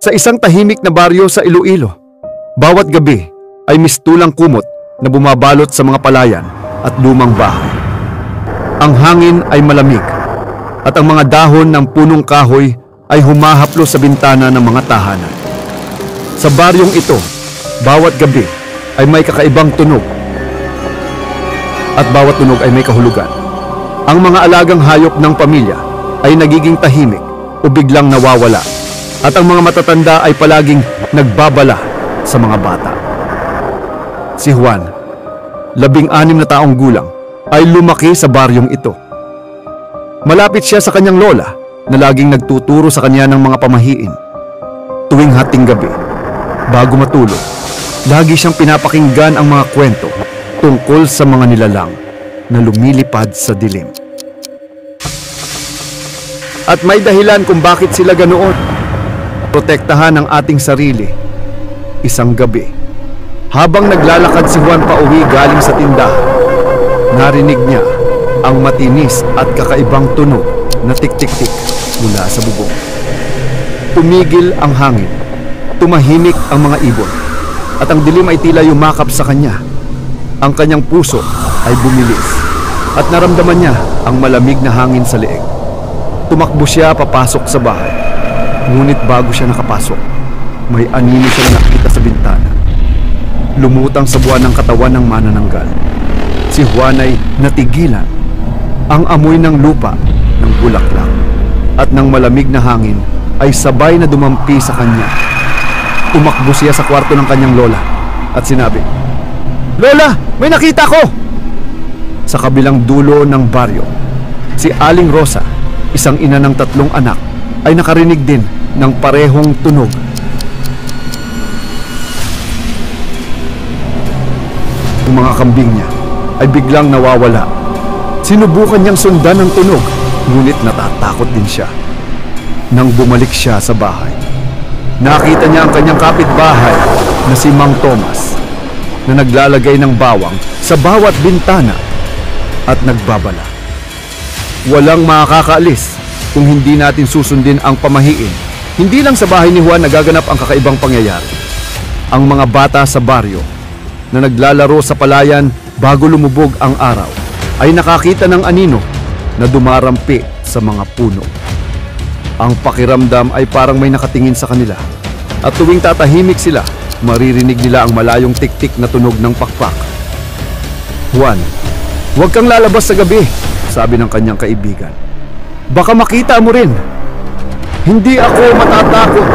Sa isang tahimik na baryo sa Iloilo, bawat gabi ay mistulang kumot na bumabalot sa mga palayan at lumang bahay. Ang hangin ay malamig at ang mga dahon ng punong kahoy ay humahaplo sa bintana ng mga tahanan. Sa baryong ito, bawat gabi ay may kakaibang tunog at bawat tunog ay may kahulugan. Ang mga alagang hayop ng pamilya ay nagiging tahimik o biglang nawawala at ang mga matatanda ay palaging nagbabala sa mga bata. Si Juan, 16 na taong gulang, ay lumaki sa baryong ito. Malapit siya sa kanyang lola na laging nagtuturo sa kanya ng mga pamahiin. Tuwing hating gabi, bago matulog, lagi siyang pinapakinggan ang mga kwento tungkol sa mga nilalang na lumilipad sa dilim. At may dahilan kung bakit sila ganoon. Protektahan ang ating sarili. Isang gabi, habang naglalakad si Juan pauwi galing sa tindahan, narinig niya ang matinis at kakaibang tunog na tik-tik-tik mula sa bubong. Tumigil ang hangin, tumahimik ang mga ibon, at ang dilim ay tila yumakap sa kanya. Ang kanyang puso ay bumilis, at naramdaman niya ang malamig na hangin sa leeg. Tumakbo siya papasok sa bahay. Ngunit bago siya nakapasok, may anino siyang nakita sa bintana. Lumutang sa buwan ng katawan ng manananggal. Si Juan ay natigilan. Ang amoy ng lupa, ng bulaklak, at ng malamig na hangin ay sabay na dumampi sa kanya. Tumakbo siya sa kwarto ng kanyang lola at sinabi, "Lola, may nakita ko!" Sa kabilang dulo ng baryo, si Aling Rosa, isang ina ng 3 anak, ay nakarinig din ng parehong tunog. Ang mga kambing niya ay biglang nawawala. Sinubukan niyang sundan ang tunog, ngunit natatakot din siya. Nang bumalik siya sa bahay, nakita niya ang kanyang kapitbahay na si Mang Tomas na naglalagay ng bawang sa bawat bintana at nagbabala. Walang makakaalis kung hindi natin susundin ang pamahiin. Hindi lang sa bahay ni Juan nagaganap ang kakaibang pangyayari. Ang mga bata sa baryo na naglalaro sa palayan bago lumubog ang araw ay nakakita ng anino na dumarampi sa mga puno. Ang pakiramdam ay parang may nakatingin sa kanila, at tuwing tatahimik sila, maririnig nila ang malayong tik-tik na tunog ng pakpak. "Juan, huwag kang lalabas sa gabi," sabi ng kanyang kaibigan. "Baka makita mo rin." "Hindi ako matatakot,"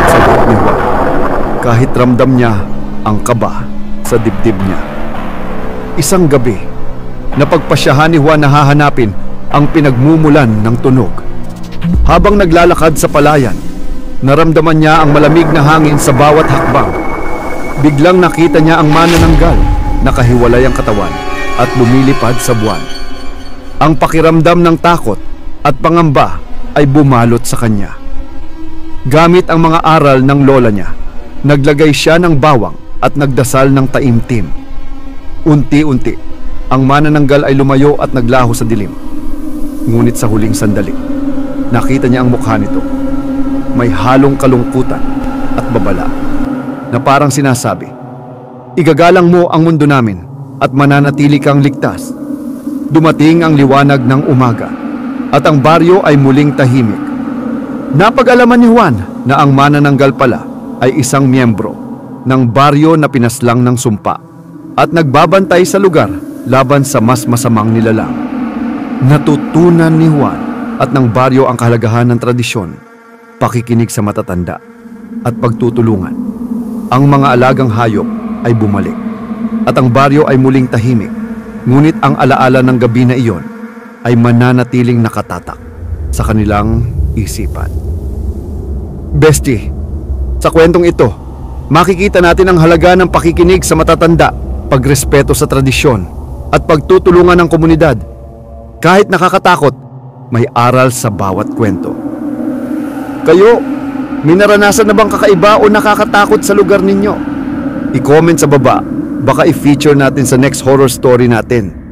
sagot ni Juan, kahit ramdam niya ang kaba sa dibdib niya. Isang gabi, napagpasyahan ni Juan na hahanapin ang pinagmumulan ng tunog. Habang naglalakad sa palayan, naramdaman niya ang malamig na hangin sa bawat hakbang. Biglang nakita niya ang manananggal, nakahiwalay ang katawan at lumilipad sa buwan. Ang pakiramdam ng takot at pangamba ay bumalot sa kanya. Gamit ang mga aral ng lola niya, naglagay siya ng bawang at nagdasal ng taimtim. Unti-unti, ang manananggal ay lumayo at naglaho sa dilim. Ngunit sa huling sandali, nakita niya ang mukha nito. May halong kalungkutan at babala na parang sinasabi, "Igagalang mo ang mundo namin at mananatili kang ligtas." Dumating ang liwanag ng umaga at ang baryo ay muling tahimik. Napag-alaman ni Juan na ang manananggal pala ay isang miyembro ng baryo na pinaslang ng sumpa at nagbabantay sa lugar laban sa mas masamang nilalang. Natutunan ni Juan at ng baryo ang kahalagahan ng tradisyon, pakikinig sa matatanda at pagtutulungan. Ang mga alagang hayop ay bumalik at ang baryo ay muling tahimik, ngunit ang alaala ng gabi na iyon ay mananatiling nakatatak sa kanilang isipan. Bestie, sa kwentong ito, makikita natin ang halaga ng pakikinig sa matatanda, pagrespeto sa tradisyon, at pagtutulungan ng komunidad. Kahit nakakatakot, may aral sa bawat kwento. Kayo, may naranasan na bang kakaiba o nakakatakot sa lugar ninyo? I-comment sa baba, baka i-feature natin sa next horror story natin.